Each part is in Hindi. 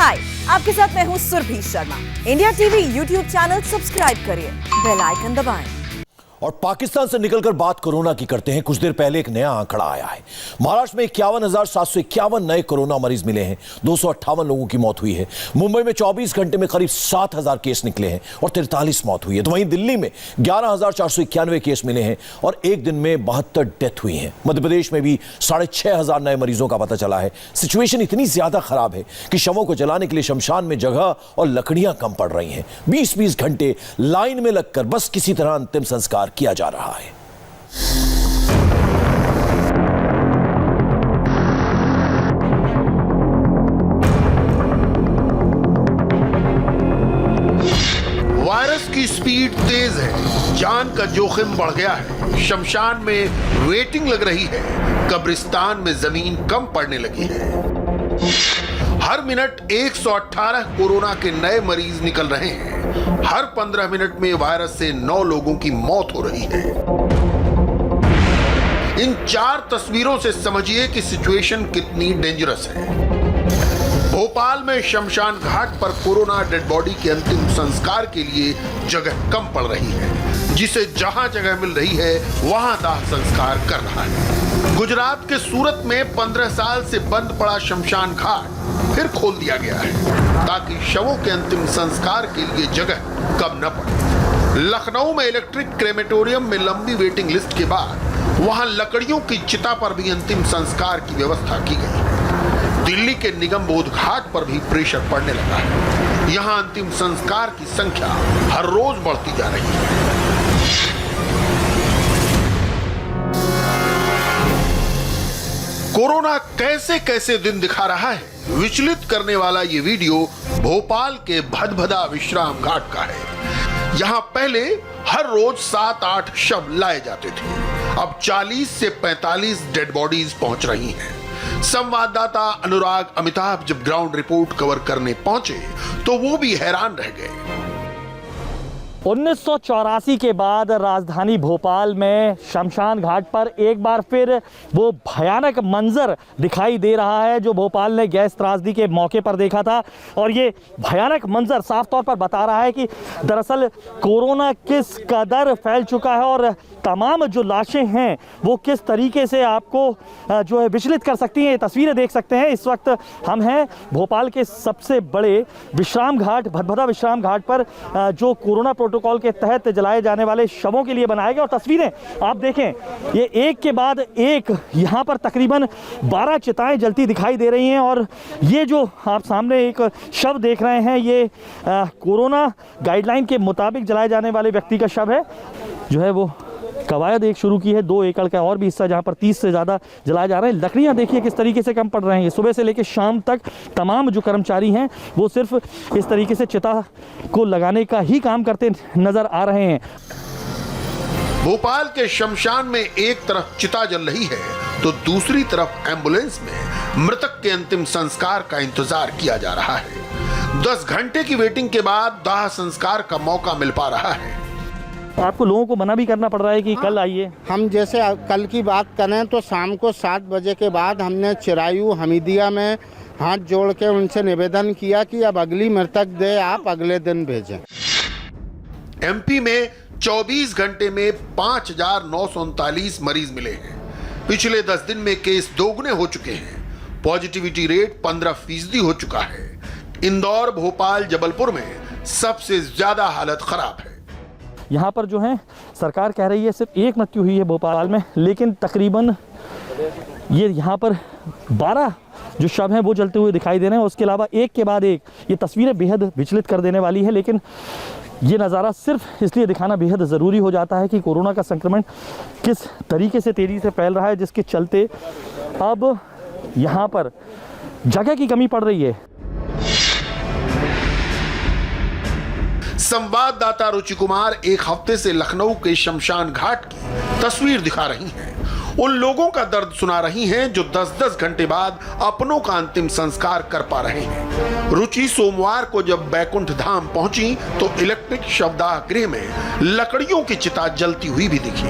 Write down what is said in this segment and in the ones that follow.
हाय, आपके साथ मैं हूँ Surabhi Sharma. India TV YouTube channel subscribe करिए, बेल आइकन दबाएं। और पाकिस्तान से निकलकर बात कोरोना की करते हैं। कुछ देर पहले एक नया आंकड़ा आया है। महाराष्ट्र में 51,751 नए कोरोना मरीज मिले हैं। 258 लोगों की मौत हुई है। मुंबई में 24 घंटे में करीब 7,000 केस निकले हैं और 43 मौत हुई है। तो वहीं दिल्ली में 11,491 केस मिले हैं और एक दिन में 72 डेथ हुई है। मध्य प्रदेश में भी 6,500 नए मरीजों का पता चला है। सिचुएशन इतनी ज्यादा खराब है कि शवों को जलाने के लिए शमशान में जगह और लकड़ियां कम पड़ रही हैं। 20-20 घंटे लाइन में लगकर बस किसी तरह अंतिम संस्कार किया जा रहा है। वायरस की स्पीड तेज है, जान का जोखिम बढ़ गया है। शमशान में वेटिंग लग रही है, कब्रिस्तान में जमीन कम पड़ने लगी है। हर मिनट 118 कोरोना के नए मरीज निकल रहे हैं। हर 15 मिनट में वायरस से 9 लोगों की मौत हो रही है। इन 4 तस्वीरों से समझिए कि सिचुएशन कितनी डेंजरस है। भोपाल में शमशान घाट पर कोरोना डेड बॉडी के अंतिम संस्कार के लिए जगह कम पड़ रही है, जिसे जहां जगह मिल रही है वहां दाह संस्कार कर रहा है। गुजरात के सूरत में 15 साल से बंद पड़ा शमशान घाट फिर खोल दिया गया है ताकि शवों के अंतिम संस्कार के लिए जगह कम न पड़े। लखनऊ में इलेक्ट्रिक क्रेमेटोरियम में लंबी वेटिंग लिस्ट के बाद वहां लकड़ियों की चिता पर भी अंतिम संस्कार की व्यवस्था की गई। दिल्ली के निगम बोध घाट पर भी प्रेशर पड़ने लगा है। यहां अंतिम संस्कार की संख्या हर रोज बढ़ती जा रही है। कोरोना कैसे कैसे दिन दिखा रहा है, विचलित करने वाला ये वीडियो भोपाल के भदभदा विश्राम घाट का है। यहां पहले हर रोज 7-8 शव लाए जाते थे, अब 40 से 45 डेड बॉडीज पहुंच रही हैं। संवाददाता अनुराग अमिताभ जब ग्राउंड रिपोर्ट कवर करने पहुंचे तो वो भी हैरान रह गए। 1984 के बाद राजधानी भोपाल में शमशान घाट पर एक बार फिर वो भयानक मंजर दिखाई दे रहा है जो भोपाल ने गैस त्रासदी के मौके पर देखा था। और ये भयानक मंजर साफ तौर पर बता रहा है कि दरअसल कोरोना किस कदर फैल चुका है और तमाम जो लाशें हैं वो किस तरीके से आपको जो है विचलित कर सकती हैं। ये तस्वीरें देख सकते हैं। इस वक्त हम हैं भोपाल के सबसे बड़े विश्राम घाट भदभदा विश्राम घाट पर जो कोरोना प्रोटोकॉल के तहत जलाए जाने वाले शवों के लिए बनाए गए। और तस्वीरें आप देखें, ये एक के बाद एक यहाँ पर तकरीबन 12 चिताएं जलती दिखाई दे रही हैं। और ये जो आप सामने एक शव देख रहे हैं ये कोरोना गाइडलाइन के मुताबिक जलाए जाने वाले व्यक्ति का शव है। जो है वो कवायद एक शुरू की है 2 एकड़ का और भी हिस्सा जहां पर 30 से ज़्यादा जलाए जा रहे हैं। लकड़ियां देखिए किस तरीके से कम पड़ रहे हैं। सुबह से लेकर शाम तक तमाम जो कर्मचारी हैं वो सिर्फ इस तरीके से चिता को लगाने का ही काम करते नजर आ रहे हैं। भोपाल के शमशान में एक तरफ चिता जल रही है तो दूसरी तरफ एम्बुलेंस में मृतक के अंतिम संस्कार का इंतजार किया जा रहा है। 10 घंटे की वेटिंग के बाद दाह संस्कार का मौका मिल पा रहा है। आपको लोगों को मना भी करना पड़ रहा है कि कल आइए। हम जैसे कल की बात करें तो शाम को 7 बजे के बाद हमने चिरायू हमीदिया में हाथ जोड़ के उनसे निवेदन किया कि अब अगली मृतक दे आप अगले दिन भेजें। एमपी में 24 घंटे में 5,939 मरीज मिले हैं। पिछले 10 दिन में केस दोगुने हो चुके हैं। पॉजिटिविटी रेट 15% हो चुका है। इंदौर, भोपाल, जबलपुर में सबसे ज्यादा हालत खराब है। यहाँ पर जो है सरकार कह रही है सिर्फ 1 मृत्यु हुई है भोपाल में, लेकिन तकरीबन ये यहाँ पर 12 जो शव हैं वो जलते हुए दिखाई दे रहे हैं। उसके अलावा एक के बाद एक ये तस्वीरें बेहद विचलित कर देने वाली है। लेकिन ये नज़ारा सिर्फ इसलिए दिखाना बेहद ज़रूरी हो जाता है कि कोरोना का संक्रमण किस तरीके से तेज़ी से फैल रहा है, जिसके चलते अब यहाँ पर जगह की कमी पड़ रही है। संवाददाता रुचि कुमार एक हफ्ते से लखनऊ के शमशान घाट की तस्वीर दिखा रही हैं। उन लोगों का दर्द सुना रही हैं जो 10-10 घंटे बाद अपनों का अंतिम संस्कार कर पा रहे हैं। रुचि सोमवार को जब बैकुंठ धाम पहुंची तो इलेक्ट्रिक शवदाह गृह में लकड़ियों की चिता जलती हुई भी दिखी।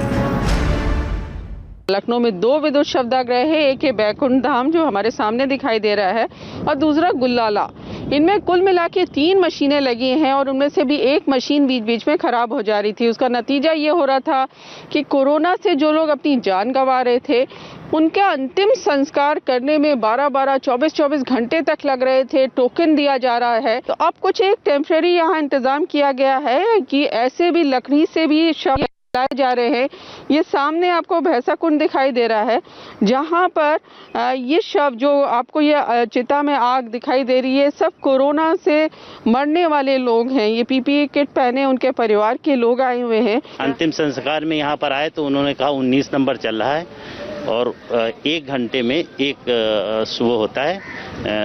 लखनऊ में 2 विद्युत शवदाह गृह है। एक है बैकुंठ धाम जो हमारे सामने दिखाई दे रहा है और दूसरा गुल्लाला। इनमें कुल मिला के 3 मशीनें लगी हैं और उनमें से भी एक मशीन बीच बीच में ख़राब हो जा रही थी। उसका नतीजा ये हो रहा था कि कोरोना से जो लोग अपनी जान गंवा रहे थे उनका अंतिम संस्कार करने में 12-12, 24-24 घंटे तक लग रहे थे। टोकन दिया जा रहा है। तो अब कुछ एक टेम्परेरी यहाँ इंतज़ाम किया गया है कि ऐसे भी लकड़ी से भी शव लाए जा रहे हैं। ये सामने आपको भैंसा कुंड दिखाई दे रहा है जहाँ पर ये शव जो आपको ये चिता में आग दिखाई दे रही है सब कोरोना से मरने वाले लोग हैं। ये पीपीई किट पहने उनके परिवार के लोग आए हुए हैं। अंतिम संस्कार में यहाँ पर आए तो उन्होंने कहा 19 नंबर चल रहा है और 1 घंटे में एक सुबह होता है,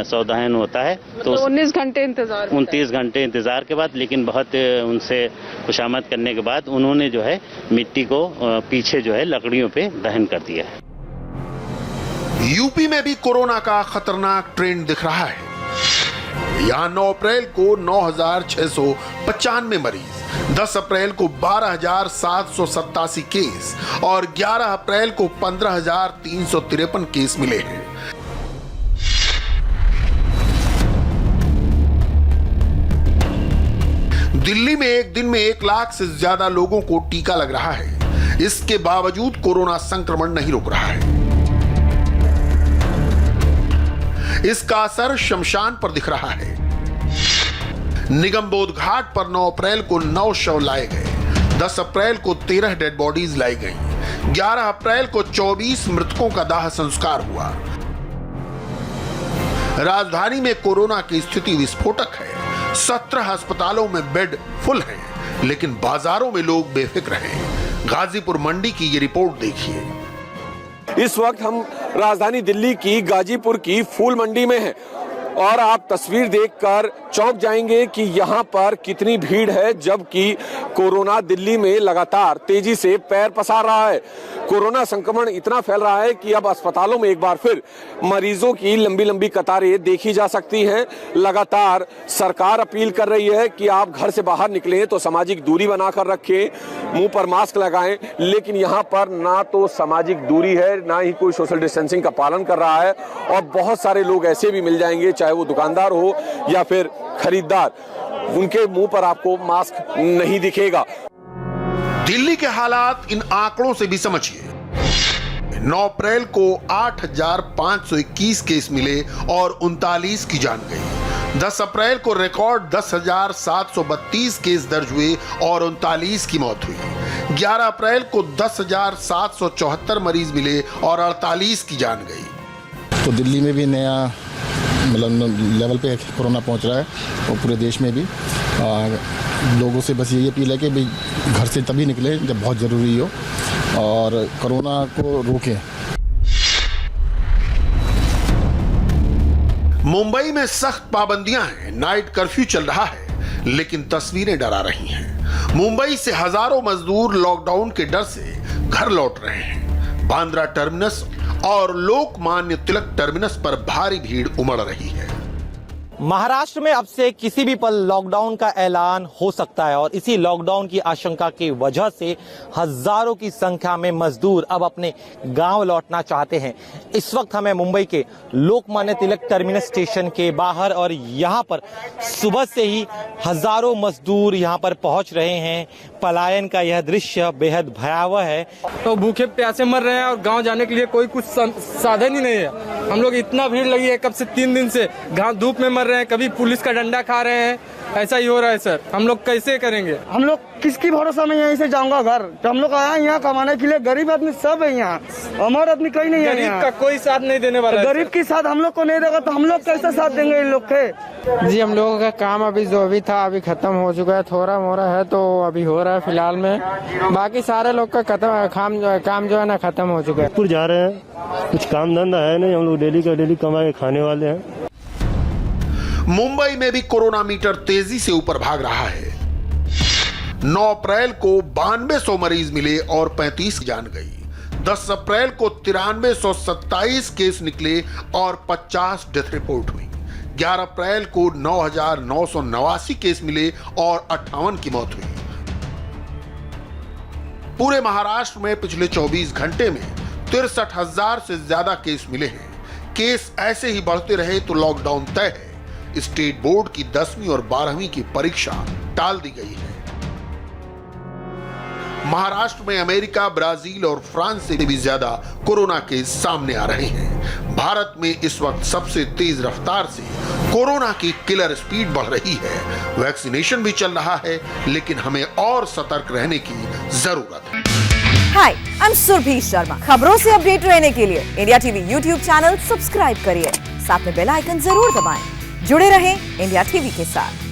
सौदाहन होता है। तो 19 घंटे इंतजार, 29 घंटे इंतजार के बाद, लेकिन बहुत उनसे खुशामद करने के बाद उन्होंने जो है मिट्टी को पीछे जो है लकड़ियों पे दहन कर दिया है। यूपी में भी कोरोना का खतरनाक ट्रेंड दिख रहा है। यहाँ 9 अप्रैल को 9,695 मरीज, 10 अप्रैल को 12,787 केस और 11 अप्रैल को 15,353 केस मिले हैं। दिल्ली में एक दिन में 1 लाख से ज्यादा लोगों को टीका लग रहा है। इसके बावजूद कोरोना संक्रमण नहीं रुक रहा है। इसका असर शमशान पर दिख रहा है। निगमबोध घाट पर 9 अप्रैल को 9 शव लाए गए, 10 अप्रैल को 13 डेड बॉडीज लाई गईं, 11 अप्रैल को 24 मृतकों का दाह संस्कार हुआ। राजधानी में कोरोना की स्थिति विस्फोटक है। 17 अस्पतालों में बेड फुल हैं, लेकिन बाजारों में लोग बेफिक्र हैं। गाजीपुर मंडी की ये रिपोर्ट देखिए। इस वक्त हम राजधानी दिल्ली की गाजीपुर की फूल मंडी में हैं और आप तस्वीर देखकर चौंक जाएंगे कि यहाँ पर कितनी भीड़ है, जबकि कोरोना दिल्ली में लगातार तेजी से पैर पसार रहा है। कोरोना संक्रमण इतना फैल रहा है कि अब अस्पतालों में एक बार फिर मरीजों की लंबी लंबी कतारें देखी जा सकती हैं। लगातार सरकार अपील कर रही है कि आप घर से बाहर निकलें तो सामाजिक दूरी बनाकर रखें, मुंह पर मास्क लगाएं, लेकिन यहाँ पर ना तो सामाजिक दूरी है, ना ही कोई सोशल डिस्टेंसिंग का पालन कर रहा है और बहुत सारे लोग ऐसे भी मिल जाएंगे, चाहे वो दुकानदार हो या फिर खरीदार, उनके मुंह पर आपको मास्क नहीं दिखेगा। दिल्ली के हालात इन आंकड़ों से भी समझिए। 9 अप्रैल को 8,521 केस मिले और 39 की जान गई। 10 अप्रैल को रिकॉर्ड 10,732 केस दर्ज हुए और 39 की मौत हुई। 11 अप्रैल को 10,774 मरीज मिले और 48 की जान गई। तो दिल्ली में भी नया मतलब लेवल पे कोरोना पहुंच रहा है और पूरे देश में भी लोगों से बस यही अपील है कि भाई घर से तभी निकले जब बहुत ज़रूरी हो और कोरोना को रोकें। मुंबई में सख्त पाबंदियां हैं, नाइट कर्फ्यू चल रहा है, लेकिन तस्वीरें डरा रही हैं। मुंबई से हजारों मजदूर लॉकडाउन के डर से घर लौट रहे हैं। बांद्रा टर्मिनस और लोकमान्य तिलक टर्मिनस पर भारी भीड़ उमड़ रही है। महाराष्ट्र में अब से किसी भी पल लॉकडाउन का ऐलान हो सकता है और इसी लॉकडाउन की आशंका की वजह से हजारों की संख्या में मजदूर अब अपने गांव लौटना चाहते हैं। इस वक्त हमें मुंबई के लोकमान्य तिलक टर्मिनस स्टेशन के बाहर और यहां पर सुबह से ही हजारों मजदूर यहां पर पहुंच रहे हैं। पलायन का यह दृश्य बेहद भयावह है। तो भूखे प्यासे मर रहे हैं और गाँव जाने के लिए कोई कुछ साधन ही नहीं है। हम लोग इतना भीड़ लगी है कब से 3 दिन से, धूप में मर रहे हैं, कभी पुलिस का डंडा खा रहे हैं, ऐसा ही हो रहा है सर। हम लोग कैसे करेंगे? हम लोग किसकी भरोसा में यहीं से जाऊंगा घर? तो हम लोग आया यहाँ कमाने के लिए। गरीब आदमी सब है यहाँ, अमर आदमी कोई नहीं है। गरीब का कोई साथ नहीं देने वाला है। गरीब की साथ हम लोग को नहीं देगा तो हम लोग कैसे साथ देंगे इन लोग के? जी हम लोगों का काम अभी जो भी था अभी खत्म हो चुका है, थोड़ा मोड़ा है तो अभी हो रहा है फिलहाल में। बाकी सारे लोग का काम जो है ना खत्म हो चुका है। जा रहे हैं, कुछ काम धंधा है नहीं, हम लोग डेली का डेली कमा के खाने वाले हैं। मुंबई में भी कोरोना मीटर तेजी से ऊपर भाग रहा है। 9 अप्रैल को 9200 मरीज मिले और 35 जान गई। 10 अप्रैल को 9327 केस निकले और 50 डेथ रिपोर्ट हुई। 11 अप्रैल को 9989 केस मिले और 58 की मौत हुई। पूरे महाराष्ट्र में पिछले 24 घंटे में 63,000 से ज्यादा केस मिले हैं। केस ऐसे ही बढ़ते रहे तो लॉकडाउन तय है। स्टेट बोर्ड की 10वीं और 12वीं की परीक्षा टाल दी गई है। महाराष्ट्र में अमेरिका, ब्राजील और फ्रांस से भी ज्यादा कोरोना केस सामने आ रहे हैं। भारत में इस वक्त सबसे तेज रफ्तार से कोरोना की किलर स्पीड बढ़ रही है। वैक्सीनेशन भी चल रहा है, लेकिन हमें और सतर्क रहने की जरूरत है। हाय, आई एम सुरभि शर्मा। खबरों से अपडेट रहने के लिए India TV YouTube channel subscribe करिए, साथ में बेल आइकन जरूर दबाएं। जुड़े रहें इंडिया टीवी के साथ।